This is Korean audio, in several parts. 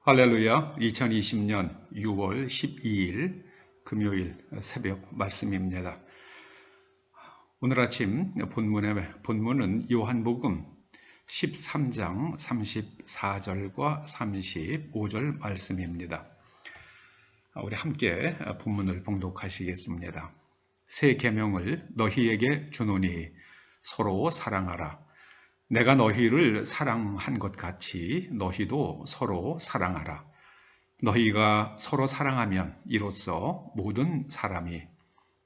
할렐루야. 2020년 6월 12일 금요일 새벽 말씀입니다. 오늘 아침 본문은 요한복음 13장 34절과 35절 말씀입니다. 우리 함께 본문을 봉독하시겠습니다. 새 계명을 너희에게 주노니 서로 사랑하라. 내가 너희를 사랑한 것 같이 너희도 서로 사랑하라. 너희가 서로 사랑하면 이로써 모든 사람이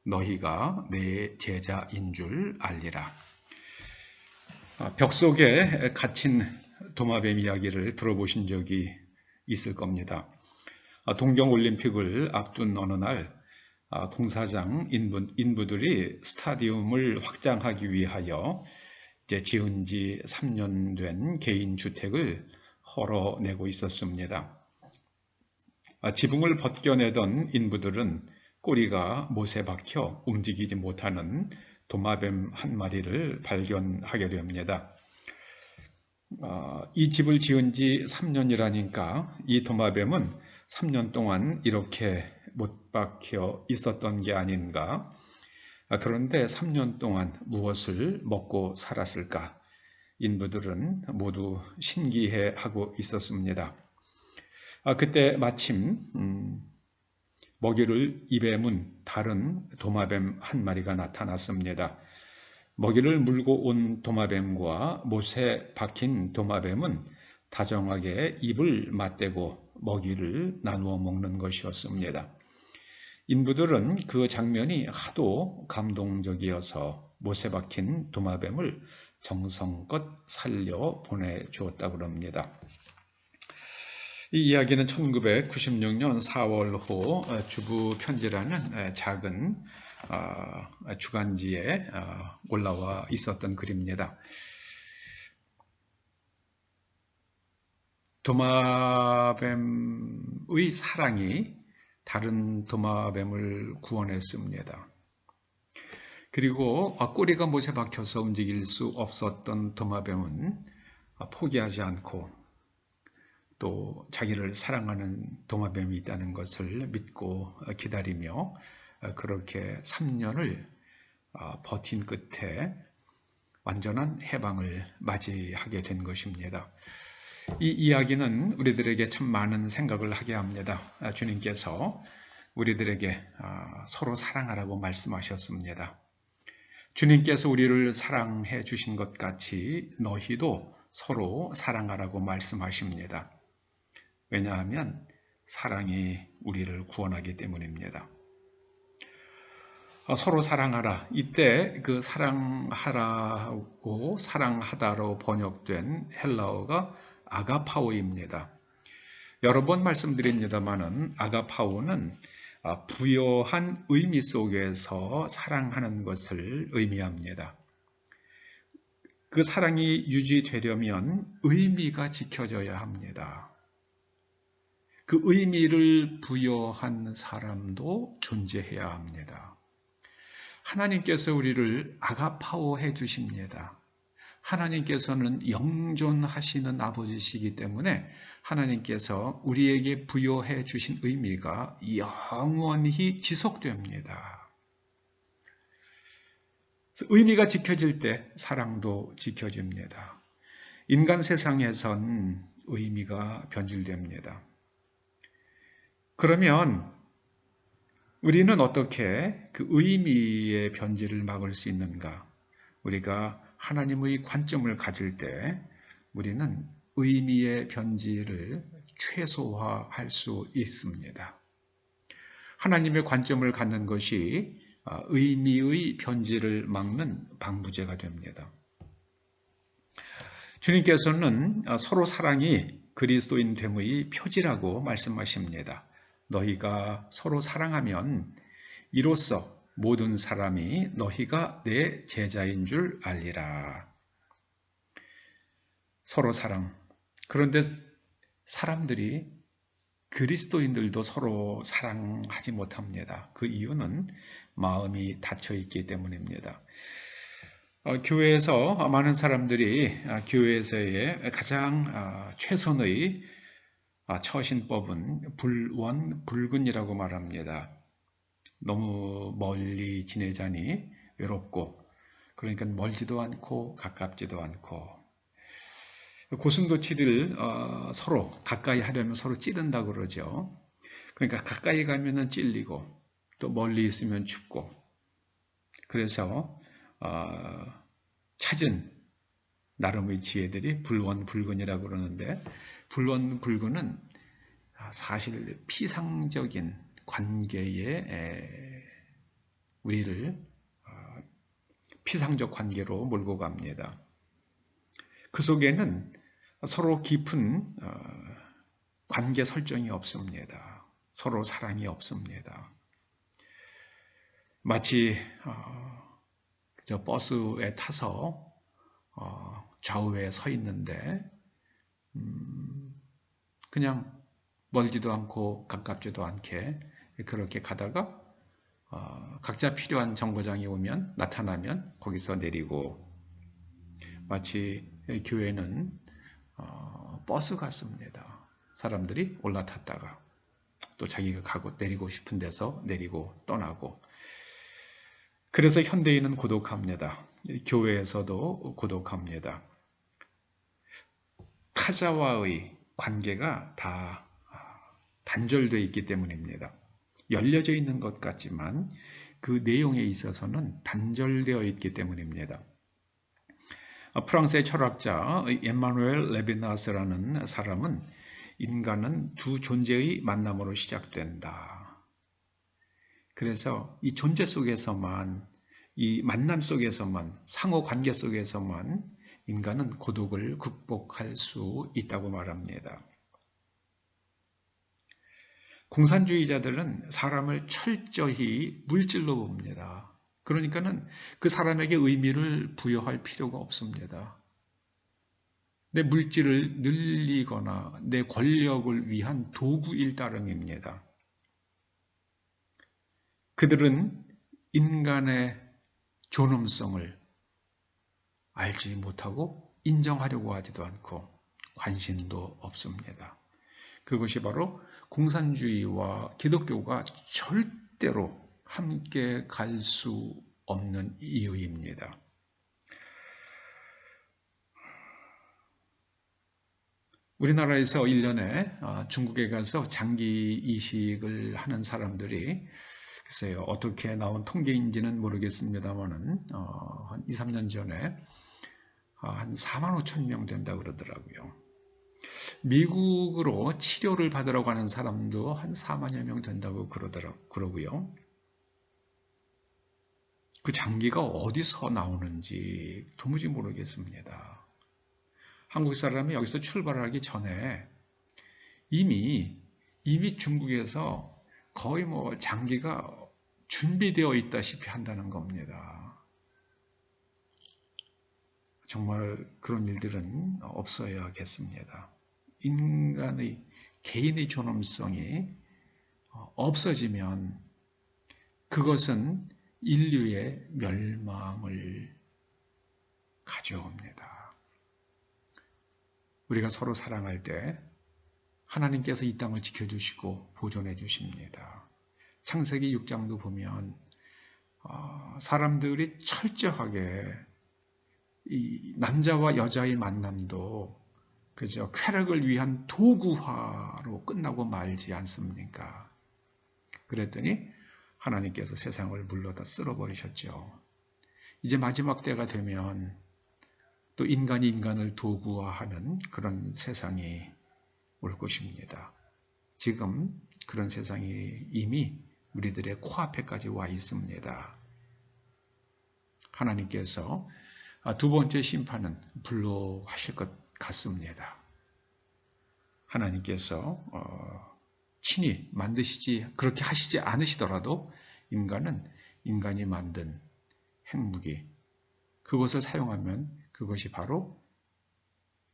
너희가 내 제자인 줄 알리라. 벽 속에 갇힌 도마뱀 이야기를 들어보신 적이 있을 겁니다. 동경올림픽을 앞둔 어느 날 공사장 인부들이 스타디움을 확장하기 위하여 이제 지은 지 3년 된 개인 주택을 헐어내고 있었습니다. 지붕을 벗겨내던 인부들은 꼬리가 못에 박혀 움직이지 못하는 도마뱀 한 마리를 발견하게 됩니다. 이 집을 지은 지 3년이라니까 이 도마뱀은 3년 동안 이렇게 못 박혀 있었던 게 아닌가? 그런데 3년 동안 무엇을 먹고 살았을까? 인부들은 모두 신기해하고 있었습니다. 그때 마침 먹이를 입에 문 다른 도마뱀 한 마리가 나타났습니다. 먹이를 물고 온 도마뱀과 못에 박힌 도마뱀은 다정하게 입을 맞대고 먹이를 나누어 먹는 것이었습니다. 인부들은 그 장면이 하도 감동적이어서 못에 박힌 도마뱀을 정성껏 살려 보내주었다고 합니다. 이 이야기는 1996년 4월호 주부 편지라는 작은 주간지에 올라와 있었던 글입니다. 도마뱀의 사랑이 다른 도마뱀을 구원했습니다. 그리고 꼬리가 못에 박혀서 움직일 수 없었던 도마뱀은 포기하지 않고 또 자기를 사랑하는 도마뱀이 있다는 것을 믿고 기다리며 그렇게 3년을 버틴 끝에 완전한 해방을 맞이하게 된 것입니다. 이 이야기는 우리들에게 참 많은 생각을 하게 합니다. 주님께서 우리들에게 서로 사랑하라고 말씀하셨습니다. 주님께서 우리를 사랑해 주신 것 같이 너희도 서로 사랑하라고 말씀하십니다. 왜냐하면 사랑이 우리를 구원하기 때문입니다. 서로 사랑하라. 이때 그 사랑하라고 사랑하다로 번역된 헬라어가 아가파오입니다. 여러 번 말씀드립니다마는 아가파오는 부여한 의미 속에서 사랑하는 것을 의미합니다. 그 사랑이 유지되려면 의미가 지켜져야 합니다. 그 의미를 부여한 사람도 존재해야 합니다. 하나님께서 우리를 아가파오 해 주십니다. 하나님께서는 영존하시는 아버지시기 때문에 하나님께서 우리에게 부여해 주신 의미가 영원히 지속됩니다. 의미가 지켜질 때 사랑도 지켜집니다. 인간 세상에선 의미가 변질됩니다. 그러면 우리는 어떻게 그 의미의 변질을 막을 수 있는가? 우리가 하나님의 관점을 가질 때 우리는 의미의 변질을 최소화할 수 있습니다. 하나님의 관점을 갖는 것이 의미의 변질을 막는 방부제가 됩니다. 주님께서는 서로 사랑이 그리스도인 됨의 표지라고 말씀하십니다. 너희가 서로 사랑하면 이로써 모든 사람이 너희가 내 제자인 줄 알리라. 서로 사랑. 그런데 사람들이 그리스도인들도 서로 사랑하지 못합니다. 그 이유는 마음이 닫혀 있기 때문입니다. 교회에서 많은 사람들이 교회에서의 가장 최선의 처신법은 불원불근이라고 말합니다. 너무 멀리 지내자니 외롭고, 그러니까 멀지도 않고 가깝지도 않고, 고슴도치를 서로 가까이 하려면 서로 찌른다고 그러죠. 그러니까 가까이 가면은 찔리고 또 멀리 있으면 춥고, 그래서 찾은 나름의 지혜들이 불원불근이라고 그러는데, 불원불근은 사실 피상적인 관계에 우리를 피상적 관계로 몰고 갑니다. 그 속에는 서로 깊은 관계 설정이 없습니다. 서로 사랑이 없습니다. 마치 저 버스에 타서 좌우에 서 있는데 그냥 멀지도 않고 가깝지도 않게 그렇게 가다가 각자 필요한 정거장이 나타나면 거기서 내리고, 마치 교회는 버스 같습니다. 사람들이 올라탔다가 또 자기가 가고 내리고 싶은 데서 내리고 떠나고. 그래서 현대인은 고독합니다. 교회에서도 고독합니다. 타자와의 관계가 다 단절되어 있기 때문입니다. 열려져 있는 것 같지만 그 내용에 있어서는 단절되어 있기 때문입니다. 프랑스의 철학자 엠마누엘 레비나스라는 사람은 인간은 두 존재의 만남으로 시작된다. 그래서 이 존재 속에서만, 이 만남 속에서만, 상호 관계 속에서만 인간은 고독을 극복할 수 있다고 말합니다. 공산주의자들은 사람을 철저히 물질로 봅니다. 그러니까는 그 사람에게 의미를 부여할 필요가 없습니다. 내 물질을 늘리거나 내 권력을 위한 도구일 따름입니다. 그들은 인간의 존엄성을 알지 못하고 인정하려고 하지도 않고 관심도 없습니다. 그것이 바로 공산주의와 기독교가 절대로 함께 갈 수 없는 이유입니다. 우리나라에서 1년에 중국에 가서 장기 이식을 하는 사람들이, 글쎄요, 어떻게 나온 통계인지는 모르겠습니다만은 한 2, 3년 전에 한 4만 5천 명 된다고 그러더라고요. 미국으로 치료를 받으러 가는 사람도 한 4만여 명 된다고 그러고요. 그 장기가 어디서 나오는지 도무지 모르겠습니다. 한국 사람이 여기서 출발하기 전에 이미 중국에서 거의 장기가 준비되어 있다시피 한다는 겁니다. 정말 그런 일들은 없어야겠습니다. 인간의 개인의 존엄성이 없어지면 그것은 인류의 멸망을 가져옵니다. 우리가 서로 사랑할 때 하나님께서 이 땅을 지켜주시고 보존해 주십니다. 창세기 6장도 보면 사람들이 철저하게 이 남자와 여자의 만남도 그저 쾌락을 위한 도구화로 끝나고 말지 않습니까? 그랬더니 하나님께서 세상을 물러다 쓸어버리셨죠. 이제 마지막 때가 되면 또 인간이 인간을 도구화하는 그런 세상이 올 것입니다. 지금 그런 세상이 이미 우리들의 코앞에까지 와 있습니다. 하나님께서 두 번째 심판은 불러하실 것 같습니다. 하나님께서 친히 만드시지, 그렇게 하시지 않으시더라도 인간은 인간이 만든 핵무기, 그것을 사용하면 그것이 바로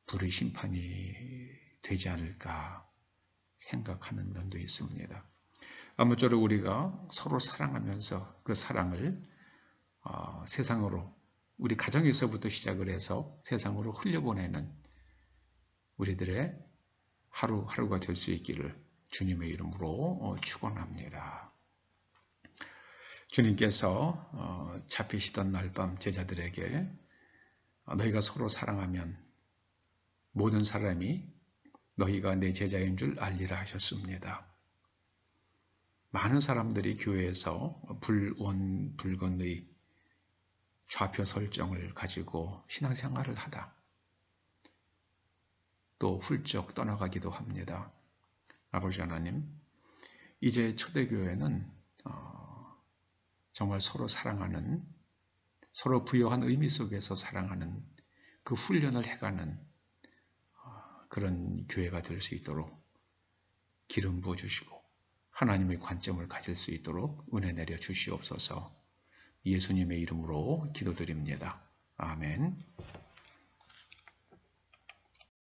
불의 심판이 되지 않을까 생각하는 면도 있습니다. 아무쪼록 우리가 서로 사랑하면서 그 사랑을 세상으로, 우리 가정에서부터 시작을 해서 세상으로 흘려보내는 우리들의 하루하루가 될 수 있기를 주님의 이름으로 축원합니다. 주님께서 잡히시던 날 밤 제자들에게 너희가 서로 사랑하면 모든 사람이 너희가 내 제자인 줄 알리라 하셨습니다. 많은 사람들이 교회에서 불원불건의 좌표 설정을 가지고 신앙생활을 하다 또 훌쩍 떠나가기도 합니다. 아버지 하나님, 이제 초대교회는 정말 서로 사랑하는, 서로 부여한 의미 속에서 사랑하는 그 훈련을 해가는 그런 교회가 될 수 있도록 기름 부어주시고 하나님의 관점을 가질 수 있도록 은혜 내려 주시옵소서. 예수님의 이름으로 기도드립니다. 아멘.